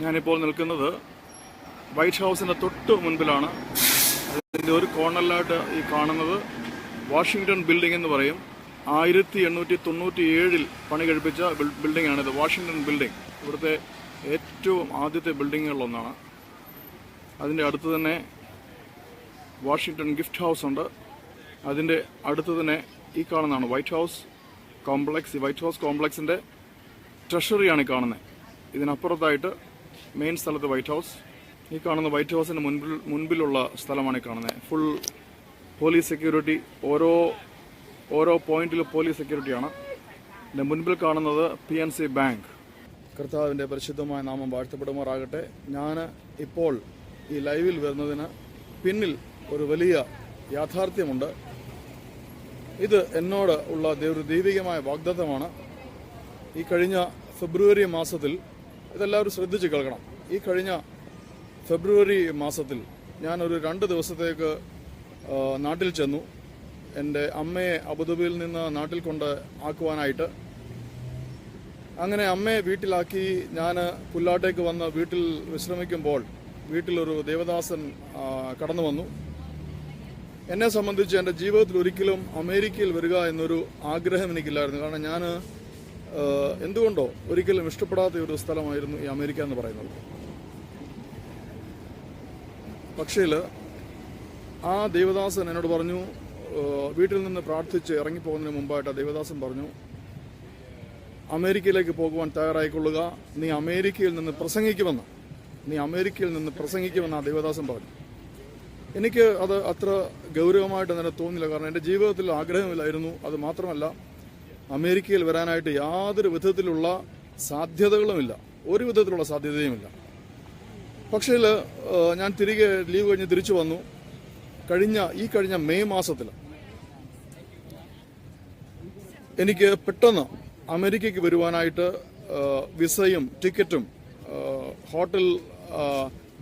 ഞാനിപ്പോൾ നിൽക്കുന്നത് വൈറ്റ് ഹൗസിൻ്റെ തൊട്ട് മുൻപിലാണ്. അതിൻ്റെ ഒരു കോർണറിലായിട്ട് ഈ കാണുന്നത് വാഷിങ്ടൺ ബിൽഡിംഗ് എന്ന് പറയും. 1897 പണി കഴിപ്പിച്ച ബിൽഡിംഗാണിത്. വാഷിങ്ടൺ ബിൽഡിംഗ് ഇവിടുത്തെ ഏറ്റവും ആദ്യത്തെ ബിൽഡിങ്ങുകളിലൊന്നാണ്. അതിൻ്റെ അടുത്ത് തന്നെ വാഷിങ്ടൺ ഗിഫ്റ്റ് ഹൗസ് ഉണ്ട്. അതിൻ്റെ അടുത്ത് തന്നെ ഈ കാണുന്നതാണ് വൈറ്റ് ഹൗസ് കോംപ്ലക്സ്. ഈ വൈറ്റ് ഹൗസ് കോംപ്ലക്സിൻ്റെ ട്രഷറിയാണ് ഈ കാണുന്നത്. ഇതിനപ്പുറത്തായിട്ട് മെയിൻ സ്ഥലത്ത് വൈറ്റ് ഹൗസ്. ഈ കാണുന്ന വൈറ്റ് ഹൗസിന് മുൻപിലുള്ള സ്ഥലമാണ് ഈ കാണുന്നത്. ഫുൾ പോലീസ് സെക്യൂരിറ്റി, ഓരോ പോയിന്റിലും പോലീസ് സെക്യൂരിറ്റിയാണ്. ഇതിൻ്റെ മുൻപിൽ കാണുന്നത് PNC ബാങ്ക്. കർത്താവിൻ്റെ പരിശുദ്ധമായ നാമം വാഴ്ത്തപ്പെടുമാറാകട്ടെ. ഞാൻ ഇപ്പോൾ ഈ ലൈവിൽ വരുന്നതിന് പിന്നിൽ ഒരു വലിയ യാഥാർത്ഥ്യമുണ്ട്. ഇത് എന്നോട് ഉള്ള ഒരു ദൈവികമായ വാഗ്ദത്തമാണ്. ഈ കഴിഞ്ഞ ഫെബ്രുവരി മാസത്തിൽ, ഇതെല്ലാവരും ശ്രദ്ധിച്ച് കേൾക്കണം, ഈ കഴിഞ്ഞ ഫെബ്രുവരി മാസത്തിൽ ഞാനൊരു 2 ദിവസത്തേക്ക് നാട്ടിൽ ചെന്നു. എൻ്റെ അമ്മയെ അബുദാബിയിൽ നിന്ന് നാട്ടിൽ കൊണ്ട് ആക്കുവാനായിട്ട്. അങ്ങനെ അമ്മയെ വീട്ടിലാക്കി ഞാൻ പുല്ലാട്ടേക്ക് വന്ന് വീട്ടിൽ വിശ്രമിക്കുമ്പോൾ വീട്ടിലൊരു ദേവദാസൻ കടന്നു വന്നു. എന്നെ സംബന്ധിച്ച് എൻ്റെ ജീവിതത്തിൽ ഒരിക്കലും അമേരിക്കയിൽ വരിക എന്നൊരു ആഗ്രഹം എനിക്കില്ലായിരുന്നു. കാരണം ഞാൻ എന്തുകൊണ്ടോ ഒരിക്കലും ഇഷ്ടപ്പെടാത്ത ഒരു സ്ഥലമായിരുന്നു ഈ അമേരിക്ക എന്ന് പറയുന്നത്. പക്ഷേ ആ ദേവദാസൻ എന്നോട് പറഞ്ഞു, വീട്ടിൽ നിന്ന് പ്രാർത്ഥിച്ച് ഇറങ്ങിപ്പോകുന്നതിന് മുമ്പായിട്ട് ആ ദേവദാസൻ പറഞ്ഞു, അമേരിക്കയിലേക്ക് പോകുവാൻ തയ്യാറായിക്കൊള്ളുക, നീ അമേരിക്കയിൽ നിന്ന് പ്രസംഗിക്കുമെന്ന് ആ ദേവദാസൻ പറഞ്ഞു. എനിക്ക് അത് അത്ര ഗൗരവമായിട്ട് തന്നെ തോന്നില്ല. കാരണം എൻ്റെ ജീവിതത്തിൽ ആഗ്രഹമില്ലായിരുന്നു. അത് മാത്രമല്ല, അമേരിക്കയിൽ വരാനായിട്ട് യാതൊരു വിധത്തിലുള്ള സാധ്യതകളുമില്ല, ഒരു വിധത്തിലുള്ള സാധ്യതയുമില്ല. പക്ഷേ ഞാൻ തിരികെ ലീവ് കഴിഞ്ഞ് തിരിച്ചു വന്നു. ഈ കഴിഞ്ഞ മെയ് മാസത്തിൽ എനിക്ക് പെട്ടെന്ന് അമേരിക്കയ്ക്ക് വരുവാനായിട്ട് വിസയും ടിക്കറ്റും ഹോട്ടൽ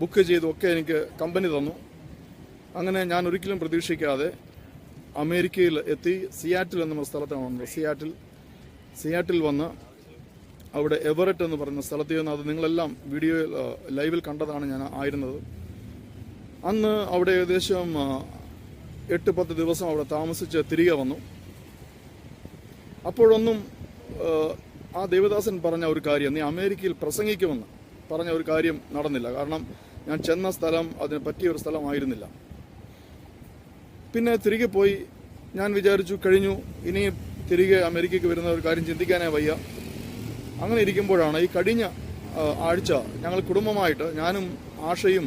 ബുക്ക് ചെയ്തുമൊക്കെ എനിക്ക് കമ്പനി തന്നു. അങ്ങനെ ഞാൻ ഒരിക്കലും പ്രതീക്ഷിക്കാതെ അമേരിക്കയിൽ എത്തി. സിയാറ്റിൽ എന്ന സ്ഥലത്താണ് വന്നത്. സിയാറ്റിൽ വന്ന് അവിടെ എവററ്റ് എന്ന് പറയുന്ന സ്ഥലത്ത് നിന്ന്, അത് നിങ്ങളെല്ലാം വീഡിയോയിൽ ലൈവിൽ കണ്ടതാണ് ഞാൻ ആയിരുന്നത്. അന്ന് അവിടെ ഏകദേശം 8-10 ദിവസം അവിടെ താമസിച്ച് തിരികെ വന്നു. അപ്പോഴൊന്നും ആ ദേവദാസൻ പറഞ്ഞ ഒരു കാര്യം, നീ അമേരിക്കയിൽ പ്രസംഗിക്കുമെന്ന് പറഞ്ഞ ഒരു കാര്യം നടന്നില്ല. കാരണം ഞാൻ ചെന്ന സ്ഥലം അതിന് പറ്റിയ ഒരു സ്ഥലമായിരുന്നില്ല. പിന്നെ തിരികെ പോയി. ഞാൻ വിചാരിച്ചു, കഴിഞ്ഞു, ഇനി തിരികെ അമേരിക്കയ്ക്ക് വരുന്ന ഒരു കാര്യം ചിന്തിക്കാനേ വയ്യ. അങ്ങനെ ഇരിക്കുമ്പോഴാണ് ഈ കഴിഞ്ഞ ആഴ്ച ഞങ്ങൾ കുടുംബമായിട്ട്, ഞാനും ആഷയും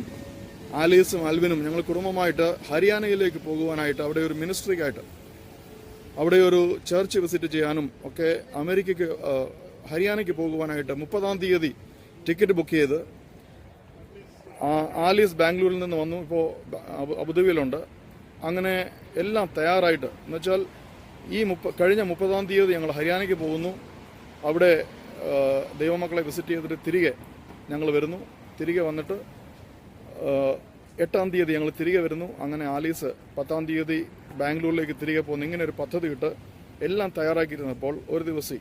ആലീസും അൽവിനും, ഞങ്ങൾ കുടുംബമായിട്ട് ഹരിയാനയിലേക്ക് പോകുവാനായിട്ട്, അവിടെ ഒരു മിനിസ്ട്രിക്കായിട്ട്, അവിടെ ഒരു ചർച്ച് വിസിറ്റ് ചെയ്യാനും ഒക്കെ ഹരിയാനയ്ക്ക് പോകുവാനായിട്ട് 30-ാം തീയതി ടിക്കറ്റ് ബുക്ക് ചെയ്ത്. ആലീസ് ബാംഗ്ലൂരിൽ നിന്ന് വന്നു, ഇപ്പോൾ അബുദാബിയിലുണ്ട്. അങ്ങനെ എല്ലാം തയ്യാറായിട്ട്, എന്നുവെച്ചാൽ ഈ കഴിഞ്ഞ 30-ാം തീയതി ഞങ്ങൾ ഹരിയാനയ്ക്ക് പോകുന്നു. അവിടെ ദൈവമക്കളെ വിസിറ്റ് ചെയ്തിട്ട് തിരികെ ഞങ്ങൾ വരുന്നു. തിരികെ വന്നിട്ട് 8-ാം തീയതി ഞങ്ങൾ തിരികെ വരുന്നു. അങ്ങനെ ആലീസ് 10-ാം തീയതി ബാംഗ്ലൂരിലേക്ക് തിരികെ പോകുന്നു. ഇങ്ങനെ ഒരു പദ്ധതി ഇട്ട് എല്ലാം തയ്യാറാക്കിയിരുന്നപ്പോൾ ഒരു ദിവസം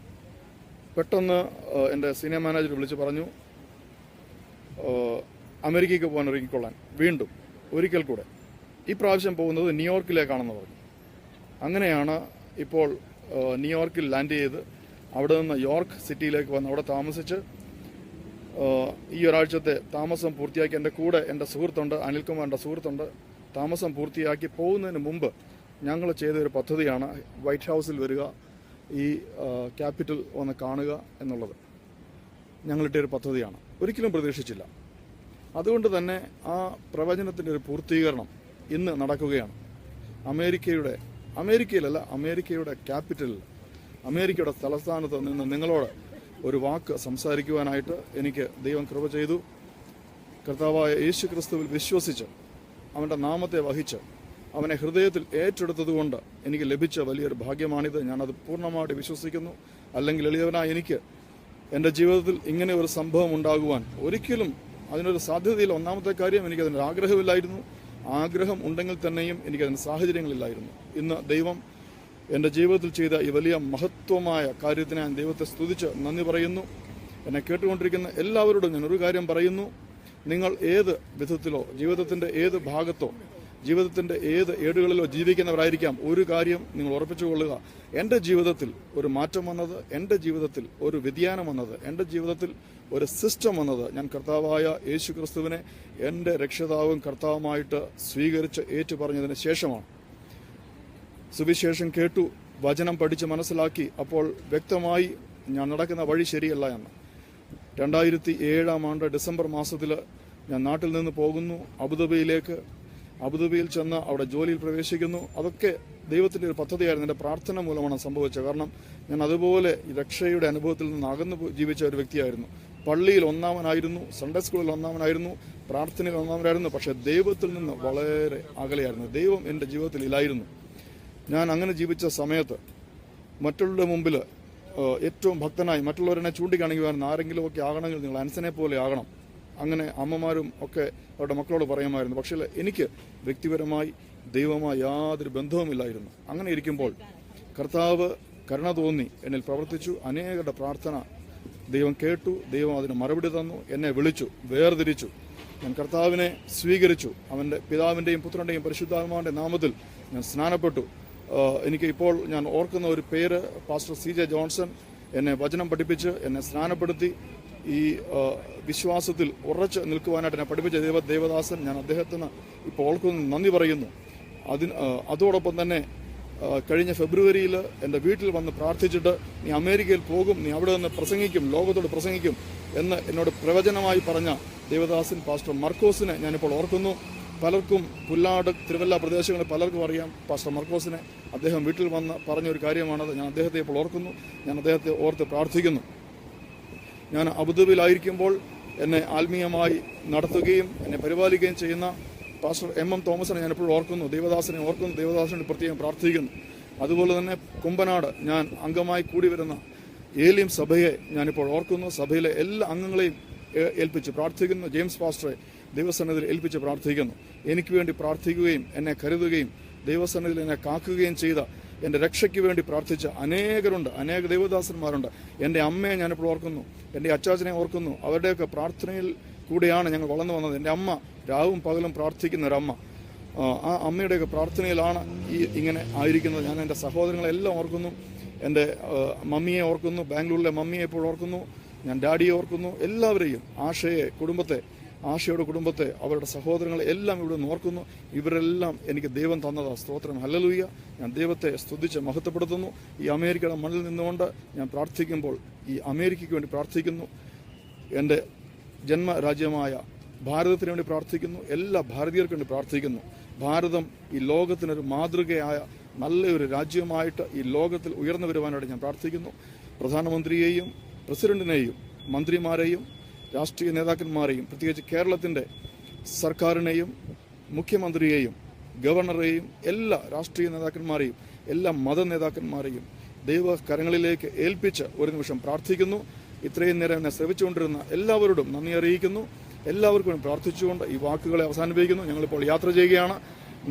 പെട്ടെന്ന് എൻ്റെ സീനിയർ മാനേജർ വിളിച്ച് പറഞ്ഞു, അമേരിക്കയ്ക്ക് പോകാൻ ഒരുങ്ങിക്കൊള്ളാൻ, വീണ്ടും ഒരിക്കൽ കൂടെ. ഈ പ്രാവശ്യം പോകുന്നത് ന്യൂയോർക്കിലേക്കാണെന്ന് പറഞ്ഞു. അങ്ങനെയാണ് ഇപ്പോൾ ന്യൂയോർക്കിൽ ലാൻഡ് ചെയ്ത് അവിടെ നിന്ന് യോർക്ക് സിറ്റിയിലേക്ക് വന്ന് അവിടെ താമസിച്ച് ഈ ഒരാഴ്ചത്തെ താമസം പൂർത്തിയാക്കി. എൻ്റെ കൂടെ എൻ്റെ സുഹൃത്തുണ്ട്, അനിൽകുമാറിൻ്റെ സുഹൃത്തുണ്ട്. താമസം പൂർത്തിയാക്കി പോകുന്നതിന് മുമ്പ് ഞങ്ങൾ ചെയ്തൊരു പദ്ധതിയാണ് വൈറ്റ് ഹൗസിൽ വരിക, ഈ ക്യാപിറ്റൽ വന്ന് കാണുക എന്നുള്ളത്. ഞങ്ങളിട്ടൊരു പദ്ധതിയാണ്. ഒരിക്കലും പ്രതീക്ഷിച്ചില്ല. അതുകൊണ്ട് തന്നെ ആ പ്രവചനത്തിൻ്റെ ഒരു പൂർത്തീകരണം ഇന്ന് നടക്കുകയാണ്. അമേരിക്കയുടെ ക്യാപിറ്റലിൽ, അമേരിക്കയുടെ തലസ്ഥാനത്ത് നിന്ന് നിങ്ങളോട് ഒരു വാക്ക് സംസാരിക്കുവാനായിട്ട് എനിക്ക് ദൈവം കൃപ ചെയ്തു. കർത്താവായ യേശു ക്രിസ്തുവിൽ വിശ്വസിച്ച് അവൻ്റെ നാമത്തെ വഹിച്ച് അവനെ ഹൃദയത്തിൽ ഏറ്റെടുത്തതുകൊണ്ട് എനിക്ക് ലഭിച്ച വലിയൊരു ഭാഗ്യമാണിത്. ഞാനത് പൂർണ്ണമായിട്ട് വിശ്വസിക്കുന്നു. അല്ലെങ്കിൽ എളിയവനായ എനിക്ക് എൻ്റെ ജീവിതത്തിൽ ഇങ്ങനെ ഒരു സംഭവം ഉണ്ടാകുവാൻ ഒരിക്കലും അതിനൊരു സാധ്യതയില്ല. ഒന്നാമത്തെ കാര്യം, എനിക്കതിനൊരു ആഗ്രഹമില്ലായിരുന്നു. ആഗ്രഹം ഉണ്ടെങ്കിൽ തന്നെയും എനിക്കതിന് സാഹചര്യങ്ങളില്ലായിരുന്നു. ഇന്ന് ദൈവം എൻ്റെ ജീവിതത്തിൽ ചെയ്ത ഈ വലിയ മഹത്വമായ കാര്യത്തിന് ഞാൻ ദൈവത്തെ സ്തുതിച്ച് നന്ദി പറയുന്നു. എന്നെ കേട്ടുകൊണ്ടിരിക്കുന്ന എല്ലാവരോടും ഞാൻ ഒരു കാര്യം പറയുന്നു. നിങ്ങൾ ഏത് വിധത്തിലോ ജീവിതത്തിൻ്റെ ഏത് ഭാഗത്തോ ജീവിതത്തിൻ്റെ ഏത് ഏടുകളിലോ ജീവിക്കുന്നവരായിരിക്കാം, ഒരു കാര്യം നിങ്ങൾ ഉറപ്പിച്ചുകൊള്ളുക. എൻ്റെ ജീവിതത്തിൽ ഒരു മാറ്റം വന്നത്, എൻ്റെ ജീവിതത്തിൽ ഒരു വ്യതിയാനം വന്നത്, എൻ്റെ ജീവിതത്തിൽ ഒരു സിസ്റ്റം വന്നത് ഞാൻ കർത്താവായ യേശു ക്രിസ്തുവിനെ എൻ്റെ രക്ഷിതാവും കർത്താവുമായിട്ട് സ്വീകരിച്ച് ഏറ്റുപറഞ്ഞതിന് ശേഷമാണ്. സുവിശേഷം കേട്ടു, വചനം പഠിച്ച് മനസ്സിലാക്കി, അപ്പോൾ വ്യക്തമായി ഞാൻ നടക്കുന്ന വഴി ശരിയല്ല എന്ന്. 2007 ഡിസംബർ മാസത്തിൽ ഞാൻ നാട്ടിൽ നിന്ന് പോകുന്നു അബുദാബിയിലേക്ക്. അബുദാബിയിൽ ചെന്ന് അവിടെ ജോലിയിൽ പ്രവേശിക്കുന്നു. അതൊക്കെ ദൈവത്തിൻ്റെ ഒരു പദ്ധതിയായിരുന്നു. എൻ്റെ പ്രാർത്ഥന മൂലമാണ് സംഭവിച്ചത്. കാരണം ഞാൻ അതുപോലെ രക്ഷയുടെ അനുഭവത്തിൽ നിന്ന് അകന്നു ജീവിച്ച ഒരു വ്യക്തിയായിരുന്നു. പള്ളിയിൽ ഒന്നാമനായിരുന്നു, സൺഡേ സ്കൂളിൽ ഒന്നാമനായിരുന്നു, പ്രാർത്ഥനയിൽ ഒന്നാമനായിരുന്നു. പക്ഷേ ദൈവത്തിൽ നിന്ന് വളരെ അകലെയായിരുന്നു. ദൈവം എൻ്റെ ജീവിതത്തിൽ ഇല്ലായിരുന്നു. ഞാൻ അങ്ങനെ ജീവിച്ച സമയത്ത് മറ്റുള്ളവരുടെ മുമ്പിൽ ഏറ്റവും ഭക്തനായി മറ്റുള്ളവരെന്നെ ചൂണ്ടിക്കാണിക്കുവാൻ ആരെങ്കിലും ഒക്കെ ആകണമെങ്കിൽ നിങ്ങൾ അൻസനെ പോലെ ആകണം, അങ്ങനെ അമ്മമാരും ഒക്കെ അവരുടെ മക്കളോട് പറയുമായിരുന്നു. പക്ഷേ എനിക്ക് വ്യക്തിപരമായി ദൈവമായി യാതൊരു ബന്ധവുമില്ലായിരുന്നു. അങ്ങനെ ഇരിക്കുമ്പോൾ കർത്താവ് കരുണ തോന്നി എന്നിൽ പ്രവർത്തിച്ചു. അനേകരുടെ പ്രാർത്ഥന ദൈവം കേട്ടു, ദൈവം അതിന് മറുപടി തന്നു, എന്നെ വിളിച്ചു, വേർതിരിച്ചു. ഞാൻ കർത്താവിനെ സ്വീകരിച്ചു. അവൻ്റെ പിതാവിൻ്റെയും പുത്രൻ്റെയും പരിശുദ്ധാത്മാവിൻ്റെ നാമത്തിൽ ഞാൻ സ്നാനപ്പെട്ടു. എനിക്ക് ഇപ്പോൾ ഞാൻ ഓർക്കുന്ന ഒരു പേര് പാസ്റ്റർ CJ ജോൺസൺ എന്നെ വചനം പഠിപ്പിച്ച് എന്നെ സ്നാനപ്പെടുത്തി ഈ വിശ്വാസത്തിൽ ഉറച്ച് നിൽക്കുവാനായിട്ട് എന്നെ പഠിപ്പിച്ച ദേവദാസൻ, ഞാൻ അദ്ദേഹത്തിന് ഇപ്പോൾ ഓർക്കുന്നു, നന്ദി പറയുന്നു. അതോടൊപ്പം തന്നെ കഴിഞ്ഞ ഫെബ്രുവരിയിൽ എൻ്റെ വീട്ടിൽ വന്ന് പ്രാർത്ഥിച്ചിട്ട് നീ അമേരിക്കയിൽ പോകും, നീ അവിടെ നിന്ന് പ്രസംഗിക്കും, ലോകത്തോട് പ്രസംഗിക്കും എന്ന് എന്നോട് പ്രവചനമായി പറഞ്ഞ ദേവദാസൻ പാസ്റ്റർ മർക്കോസിനെ ഞാനിപ്പോൾ ഓർക്കുന്നു. പലർക്കും പുല്ലാട് തിരുവല്ല പ്രദേശങ്ങളിൽ പലർക്കും അറിയാം പാസ്റ്റർ മർക്കോസിനെ. അദ്ദേഹം വീട്ടിൽ വന്ന് പറഞ്ഞൊരു കാര്യമാണത്. ഞാൻ അദ്ദേഹത്തെ ഇപ്പോൾ ഓർക്കുന്നു, ഞാൻ അദ്ദേഹത്തെ ഓർത്ത് പ്രാർത്ഥിക്കുന്നു. ഞാൻ അബുദാബിയിലായിരിക്കുമ്പോൾ എന്നെ ആത്മീയമായി നടത്തുകയും എന്നെ പരിപാലിക്കുകയും ചെയ്യുന്ന പാസ്റ്റർ MM തോമസിനെ ഞാനിപ്പോൾ ഓർക്കുന്നു, ദേവദാസനെ ഓർക്കുന്നു, ദേവദാസനെ പ്രത്യേകം പ്രാർത്ഥിക്കുന്നു. അതുപോലെ തന്നെ കുമ്പനാട് ഞാൻ അംഗമായി കൂടി വരുന്ന ഏലിയം സഭയെ ഞാനിപ്പോൾ ഓർക്കുന്നു. സഭയിലെ എല്ലാ അംഗങ്ങളെയും ഏൽപ്പിച്ച് പ്രാർത്ഥിക്കുന്നു. ജെയിംസ് പാസ്റ്ററെ ദൈവസന്നിധിയിൽ ഏൽപ്പിച്ച് പ്രാർത്ഥിക്കുന്നു. എനിക്ക് വേണ്ടി പ്രാർത്ഥിക്കുകയും എന്നെ കരുതുകയും ദൈവസന്നിധിയിൽ എന്നെ കാക്കുകയും ചെയ്ത എൻ്റെ രക്ഷയ്ക്ക് വേണ്ടി പ്രാർത്ഥിച്ച അനേകരുണ്ട്, അനേക ദൈവദാസന്മാരുണ്ട്. എൻ്റെ അമ്മയെ ഞാനിപ്പോൾ ഓർക്കുന്നു, എൻ്റെ അച്ചാച്ചനെ ഓർക്കുന്നു. അവരുടെയൊക്കെ പ്രാർത്ഥനയിൽ കൂടെയാണ് ഞങ്ങൾ വളർന്നു വന്നത്. എൻ്റെ അമ്മ രാവും പകലും പ്രാർത്ഥിക്കുന്ന ഒരമ്മ. ആ അമ്മയുടെയൊക്കെ പ്രാർത്ഥനയിലാണ് ഇങ്ങനെ ആയിരിക്കുന്നത്. ഞാൻ എൻ്റെ സഹോദരങ്ങളെല്ലാം ഓർക്കുന്നു. എൻ്റെ മമ്മിയെ ഓർക്കുന്നു, ബാംഗ്ലൂരിലെ മമ്മിയെ ഇപ്പോൾ ഓർക്കുന്നു. ഞാൻ ഡാഡിയെ ഓർക്കുന്നു. എല്ലാവരെയും, ആശയുടെ കുടുംബത്തെ, അവരുടെ സഹോദരങ്ങളെ എല്ലാം ഇവിടെ നിന്ന് ഓർക്കുന്നു. ഇവരെല്ലാം എനിക്ക് ദൈവം തന്നതാ. സ്തോത്രം, ഹല്ലേലൂയ. ഞാൻ ദൈവത്തെ സ്തുതിച്ച് മഹത്വപ്പെടുത്തുന്നു. ഈ അമേരിക്കയുടെ മണ്ണിൽ നിന്നുകൊണ്ട് ഞാൻ പ്രാർത്ഥിക്കുമ്പോൾ ഈ അമേരിക്കയ്ക്ക് വേണ്ടി പ്രാർത്ഥിക്കുന്നു. എൻ്റെ ജന്മരാജ്യമായ ഭാരതത്തിന് വേണ്ടി പ്രാർത്ഥിക്കുന്നു. എല്ലാ ഭാരതീയർക്കും വേണ്ടി പ്രാർത്ഥിക്കുന്നു. ഭാരതം ഈ ലോകത്തിനൊരു മാതൃകയായ നല്ലൊരു രാജ്യമായിട്ട് ഈ ലോകത്തിൽ ഉയർന്നു വരുവാനായിട്ട് ഞാൻ പ്രാർത്ഥിക്കുന്നു. പ്രധാനമന്ത്രിയെയും പ്രസിഡന്റിനെയും മന്ത്രിമാരെയും രാഷ്ട്രീയ നേതാക്കന്മാരെയും പ്രത്യേകിച്ച് കേരളത്തിൻ്റെ സർക്കാരിനെയും മുഖ്യമന്ത്രിയെയും ഗവർണറെയും എല്ലാ രാഷ്ട്രീയ നേതാക്കന്മാരെയും എല്ലാ മത നേതാക്കന്മാരെയും ദൈവകരങ്ങളിലേക്ക് ഏൽപ്പിച്ച് ഒരു നിമിഷം പ്രാർത്ഥിക്കുന്നു. ഇത്രയും നേരം എന്നെ ശ്രവിച്ചുകൊണ്ടിരുന്ന എല്ലാവരോടും നന്ദി അറിയിക്കുന്നു. എല്ലാവർക്കും പ്രാർത്ഥിച്ചുകൊണ്ട് ഈ വാക്കുകളെ അവസാനിപ്പിക്കുന്നു. ഞങ്ങളിപ്പോൾ യാത്ര ചെയ്യുകയാണ്.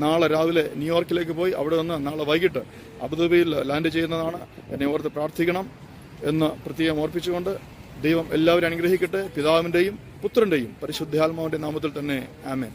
നാളെ രാവിലെ ന്യൂയോർക്കിലേക്ക് പോയി അവിടെ നിന്ന് നാളെ വൈകിട്ട് അബുദാബിയിൽ ലാൻഡ് ചെയ്യുന്നതാണ്. എന്നെ ഓർത്ത് പ്രാർത്ഥിക്കണം എന്ന് പ്രത്യേകം ഓർപ്പിച്ചുകൊണ്ട് ദൈവം എല്ലാവരും അനുഗ്രഹിക്കട്ടെ. പിതാവിൻ്റെയും പുത്രൻ്റെയും പരിശുദ്ധാത്മാവിൻ്റെ നാമത്തിൽ തന്നെ ആമേൻ.